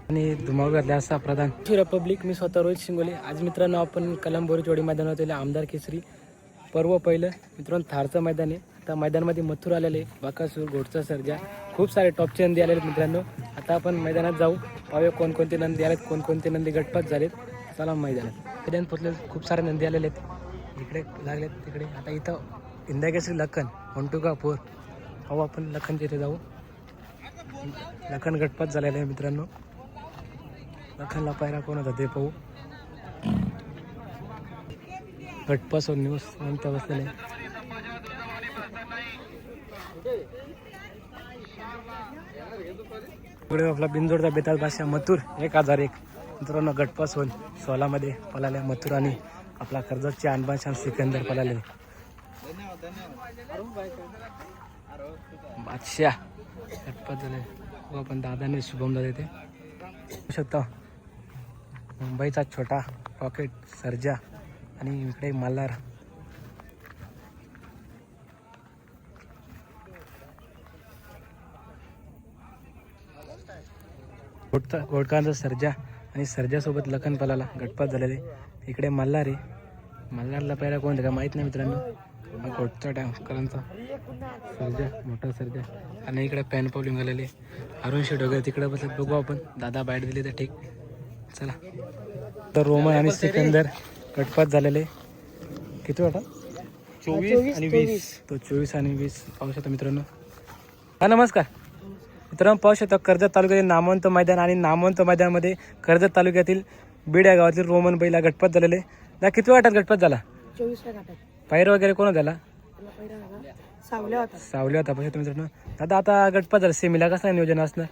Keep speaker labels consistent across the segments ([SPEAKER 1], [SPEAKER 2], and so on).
[SPEAKER 1] आणि धुमाळ घातला असा प्रधान रिपब्लिक. मी स्वतः रोहित शिंगोले. आज मित्रांनो आपण कलंबोरी जोडी मैदानात आमदार केसरी पर्व पहिलं मित्रांनो थारचं मैदान आहे. आता मैदानामध्ये मथुर आलेले, बाकासूर, घोडचा सर्जा, खूप सारे टॉपचे नंदी आलेले मित्रांनो. आता आपण मैदानात जाऊ, पाहूया कोणकोणते नंदी आलेत, कोणकोणते नंदी गटपात झालेत. चला मैदानात. मैदान पोचले, खूप सारे नंदी आलेले आहेत, इकडे लागलेत तिकडे. आता इथं इंदा केसरी लखन 1 2 का 4 पाहू आपण. लखन तिथे जाऊ. लखन गटपात झालेला आहे मित्रांनो. लखनला पायरा कोण होता ते पाहू. गटपासून न्यूज म्हणता बसलेले. पुढे आपला बिंजोडचा बेताल बादशाह मथुर 1001 मित्रांनो. गटपासून 16 मध्ये पळाले मथुर आणि आपला कर्जतचे अनबाशान सिकंदर पळाले. बादशाह गटपात झाले. आपण दादाने शुभम दादा ते शकता. मुंबईचा छोटा पॉकेट सर्जा आणि इकडे मल्हार. घोडकांचा सर्जा आणि सर्जासोबत लखन पलाला गटपात झालेले. इकडे मल्हार आहे. मल्हारला पहिला कोण का माहीत नाही मित्रांनो. घोडचा टँकरांचा सर्जा, मोठा सर्जा. आणि इकडे पॅन पॉलिंग आलेले अरुण शेट वगैरे तिकडे बसले. बघू आपण. दादा बाईट दिली तर ठीक. चला. तर रोमन आणि सिकंदर गटपात झालेले. किती वाटा? 24 आणि 20. तो 24 आणि 20 पाहू शकतो मित्रांनो. हा नमस्कार मित्रांनो. पाहू शकतो कर्जत तालुक्यातील नामवंत मैदान आणि नामवंत मैदानामध्ये कर्जत तालुक्यातील बीड या गावातील रोमन बैला गटपात झालेले. ना किती वाटात गटपात झाला?
[SPEAKER 2] 24 गटात.
[SPEAKER 1] पैर वगैरे कोण झाला?
[SPEAKER 2] सावल्या होता.
[SPEAKER 1] सावल्या होता. पाहू शकतो मित्रांनो. दादा आता गटपात झाला. सेमीला कसं नियोजन असणार?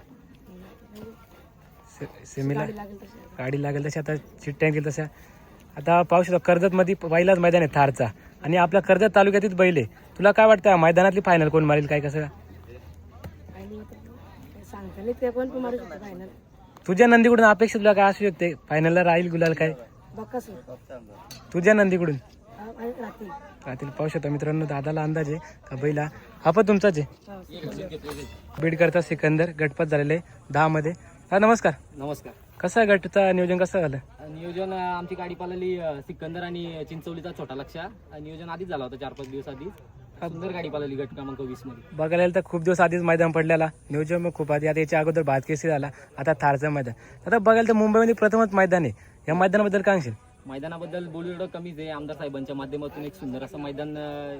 [SPEAKER 1] सेमीला गाडी लागेल तशी आता चिठ्ठ्या गेल तशा. आता पाहू शकतो कर्जतमध्ये पहिलाच मैदान आहे थारचा आणि आपल्या कर्जत तालुक्यातील बैल आहे. तुला काय वाटतं मैदानातली फायनल कोण मारेल काय कसं? तुझ्या नंदीकडून अपेक्षा तुला काय असू शकते? फायनलला राहील गुलाल काय तुझ्या नंदीकडून? राहतील. पाहू शकतो मित्रांनो. दादाला अंदाज आहे का बैला हा पण तुमचाच आहे. बीडकरचा सिकंदर गटपात झालेले 10 मध्ये. हा नमस्कार.
[SPEAKER 3] नमस्कार.
[SPEAKER 1] कसं आहे गटचं नियोजन कसं झालं?
[SPEAKER 3] नियोजन आमची गाडी पाळली सिकंदर आणि चिंचवलीचा छोटा लक्ष्य. नियोजन आधीच झाला होता 4-5 दिवस आधी. सुंदर गाडी पाळली गट क्रमांक 20 मध्ये.
[SPEAKER 1] बघायला तर खूप दिवस आधीच मैदान पडलेला. नियोजन मग खूप आधी. आता याच्या अगोदर भात केसरी झाला. आता थारचं मैदान. आता बघायला तर मुंबईमध्ये प्रथमच मैदान आहे. या मैदानाबद्दल काय सांगशील?
[SPEAKER 3] मैदानाबद्दल बोलू एवढं कमीच आहे. आमदार साहेबांच्या माध्यमातून एक सुंदर असं मैदान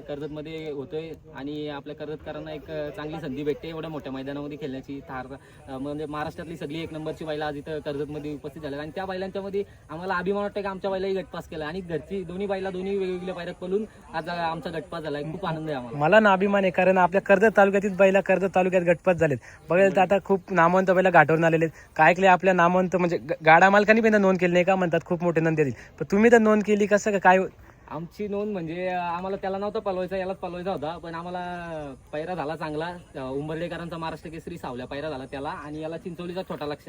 [SPEAKER 3] कर्जतमध्ये होतोय आणि आपल्या कर्जतकरांना एक चांगली संधी भेटते एवढ्या मोठ्या मैदानामध्ये खेळण्याची. थार म्हणजे महाराष्ट्रातली सगळी 1 नंबरची बैला आज इथं कर्जतमध्ये उपस्थित झाल्या आणि त्या बैलांच्या मध्ये आम्हाला अभिमान वाटतं की आमच्या बैलाही गटपास केला आणि घरची दोन्ही वेगवेगळ्या पायऱ्यात पळून आज आमचा गटपास झाला. खूप आनंद आहे आम्हाला.
[SPEAKER 1] मला ना अभिमान आहे कारण आपल्या कर्जत तालुक्यातील बैला कर्जत तालुक्यात गटपास झालेत. बघायला तर आता खूप नामवंत बैला घाटावरून आलेले आहेत. काय ऐकले आपल्या नामवंत म्हणजे गाडा मालकांनी पण नोंद केली नाही का म्हणतात खूप मोठे नंदी आहेत. पण तुम्ही तर नोंद केली कसं काय?
[SPEAKER 3] आमची नोंद म्हणजे आम्हाला त्याला नव्हता पळवायचा, यालाच पळवायचा होता. पण आम्हाला पैरा झाला चांगला. उंबर्डेकरांचा महाराष्ट्र केसरी सावल्या पैरा झाला त्याला आणि याला चिंचवलीचा छोटा लक्ष.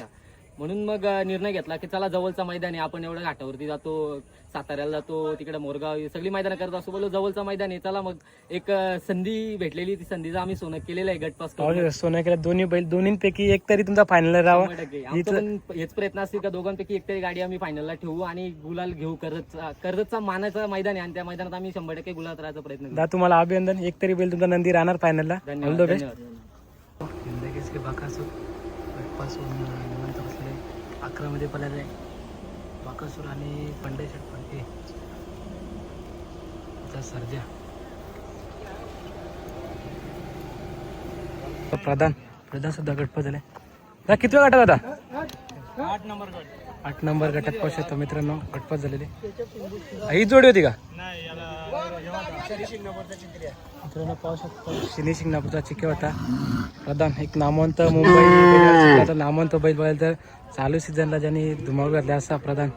[SPEAKER 3] म्हणून मग निर्णय घेतला की चला जवळचा मैदान आहे. आपण एवढ्या घाटावरती जातो, साताऱ्याला जातो, तिकडे मोरगाव सगळी मैदानं करत असतो. बोलो जवळचा मैदान आहे चला. मग एक संधी भेटलेली, ती संधीचा आम्ही सोनं केलेलं आहे गटपास.
[SPEAKER 1] सोनं केलं. दोन्ही बैल दोन्हीपैकी एक तरी तुमचा फायनल राहावा.
[SPEAKER 3] पण हेच प्रयत्न असतील का दोघांपैकी एक तरी गाडी आम्ही फायनलला ठेवू आणि गुलाल घेऊ. कर्जतचा मानाचा मैदान आहे आणि त्या मैदानात आम्ही 100% गुलाल राहायचा प्रयत्न करू.
[SPEAKER 1] तुम्हाला अभिनंदन. एक तरी बैल तुमचा नंदी राहणार फायनलला.
[SPEAKER 3] धन्यवाद.
[SPEAKER 1] पासून 11 मध्ये पळाले बाकासूर आणि पंडे शेटपंटे सर्जा. प्रधान सुद्धा गटपात झाले. किती वेळ गटात होता? 8 नंबर गटात पाहू शकतो मित्रांनो गटपात झालेले. ही जोडी होती का मित्रांनो? पाहू शकतो शिनी शिंगणापूरचा चिके होता. प्रधान एक नामवंत मुंबई नामवंत बैल बघायला तर चालू सीझनला ज्यांनी धुमाळ घातला असा प्रधान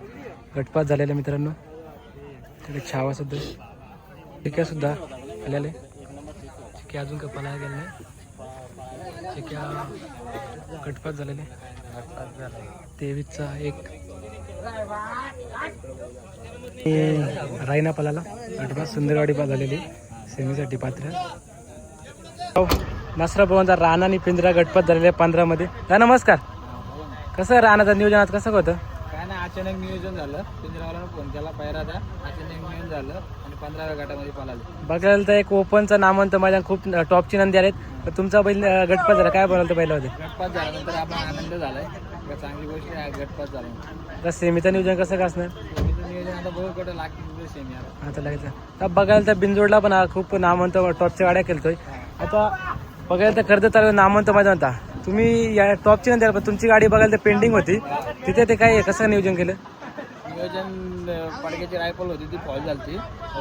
[SPEAKER 1] गटपात झालेला मित्रांनो. तिकडे छावा सुद्धा चिक्या सुद्धा आलेले. चिक्या अजून का पळायला गेले नाही. चिक्या गटपात झालेले. 23चा एक रायना पलाला गटपात. सुंदरवाडी पास झालेली सेमीसाठी पात्र. नसरा पवनचा राणा आणि पिंजरा गटपात झालेले 15 मध्ये. नमस्कार. कसं राणाचं नियोजन आज कसं होतं?
[SPEAKER 3] काय नाही, अचानक नियोजन झालं. पिंजरावाल्यानं फोन केला, पायरा द्या. अचानक नियोजन झालं आणि 15व्या गटामध्ये पळाले.
[SPEAKER 1] बघायला तर एक ओपनचं नामवंत मैदान, खूप टॉपची नंदी आलेत. तर तुमचा बैल गटपात झाला, काय बोलाल तर पहिल्यामध्ये?
[SPEAKER 3] गटपात झाल्यानंतर आपला आनंद झालाय. चांगली गोष्ट आहे गटपात झाला.
[SPEAKER 1] तर सेमीचं नियोजन कसं काय असणार?
[SPEAKER 3] नियोजन आता बघू कुठं लागतील सेमी
[SPEAKER 1] आता लागायचं. तर बघायला तर बिनजोडला पण खूप नामवंत टॉपच्या गाड्या खेळतोय. आता बघायला तर कर्जत तालुक्यात नामवंत मैदान होता. तुम्ही या टॉपची नंतर पण तुमची गाडी बघायला तर पेंडिंग होती, तिथे ते काय कसं नियोजन केलं?
[SPEAKER 3] नियोजन पडक्याची रायफल होती, ती फॉल झाली.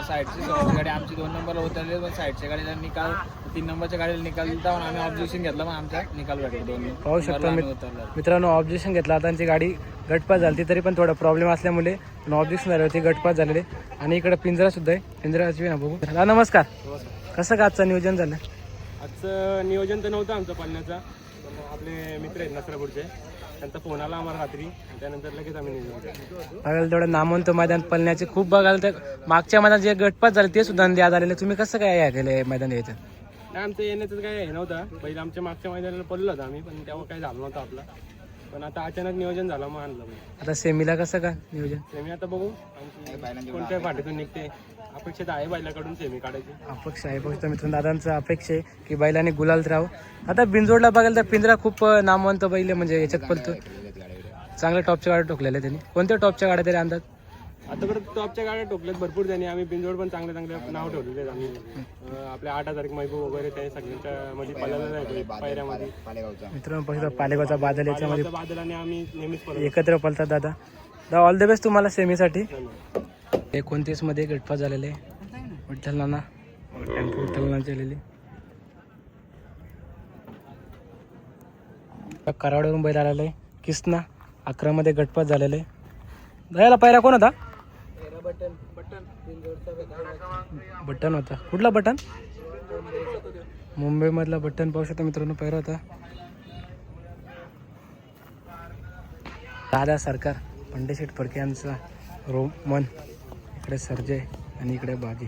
[SPEAKER 3] साईडची गाडी आमची 2 नंबरला उतरली, पण साईडच्या गाडीला निकाल 3 नंबरच्या गाडीला निकाल दिला आणि आम्ही ऑब्जेक्शन घेतला, पण आमचा निकाल भेटला 2.
[SPEAKER 1] पाहू शकता मित्रांनो, ऑब्जेक्शन घेतला. त्यांची गाडी गटपात झाली तरी पण थोडा प्रॉब्लेम असल्यामुळे ऑब्जेक्शन झाले होते, गटपात झालेले. आणि इकडे पिंजरा सुद्धा आहे, पिंजराची ना बघू. नमस्कार. कसं का आजचं नियोजन झालं?
[SPEAKER 4] आजचं नियोजन तर नव्हतं आमचं पालण्याचा, पण आपले मित्र आहेत नसरापूरचे, त्यांचा फोन आला आम्हाला रात्री आणि त्यानंतर लगेच आम्ही नियोजन केलं.
[SPEAKER 1] बघायला तेवढं नामवंत मैदान पळण्याचे खूप बघायला तर मागच्या मैदान जे गटपात झाले ते सुद्धा द्या झालेले. तुम्ही कसं काय या केलं मैदान यायचं?
[SPEAKER 4] नाही, आमचं येण्याचं काय हे नव्हतं. पहिलं आमच्या मागच्या मैदानाला पडलं होतं आम्ही, पण तेव्हा काही झालं नव्हतं आपलं. पण आता अचानक नियोजन झालं, मग आणलं.
[SPEAKER 1] आता सेमीला कसं का नियोजन?
[SPEAKER 4] सेमी आता बघू आमची कोणत्या पाठीतून निघते. अपेक्षित आहे बैलाकडून सेमी काढायची.
[SPEAKER 1] अपेक्षा आहे फक्त मित्रांनो, दादांचं अपेक्षा आहे की बैलाने गुलाल राहावं. आता बिनजोडला बघायला तर पिंजरा खूप नामवंत बैल म्हणजे याच्यात पडतो. चांगल्या टॉपच्या गाड्या ठोकलेल्या त्यांनी. कोणत्या टॉपच्या गाड्या तरी अंदाज?
[SPEAKER 4] आता परत टॉपच्या गाड्या टोकल्यात भरपूर त्यांनी. आम्ही बिंजोड पण चांगले चांगले नाव ठेवलेले आहेत आम्ही. आपल्या 8 तारीख महबूब वगैरे त्या सगळ्यांच्या मध्ये पळायला नाही पायऱ्यामध्ये.
[SPEAKER 1] मित्रांनो फक्त पालेगावचा बादल याच्यामध्ये
[SPEAKER 4] बादलाने आम्ही नेहमीच पळतो.
[SPEAKER 1] एकत्र पळतात. दादा ऑल द बेस्ट तुम्हाला सेमीसाठी. 29 मध्ये गटपात झालेले विठ्ठल नाना टेम्पो विठ्ठल नाना झालेली. कराडवरून बैल आलेला आहे किसना. 11 मध्ये गटपात झालेले. दयाला पहिला कोण होता? बटन होता. कुठला बटन? मुंबई मधला बटन. पाहू शकता मित्रांनो, पहिला होता दादा सरकार. पंडेशेठ फडके यांचा रोमन. इकडे सर्जय आणि इकडे बाजी.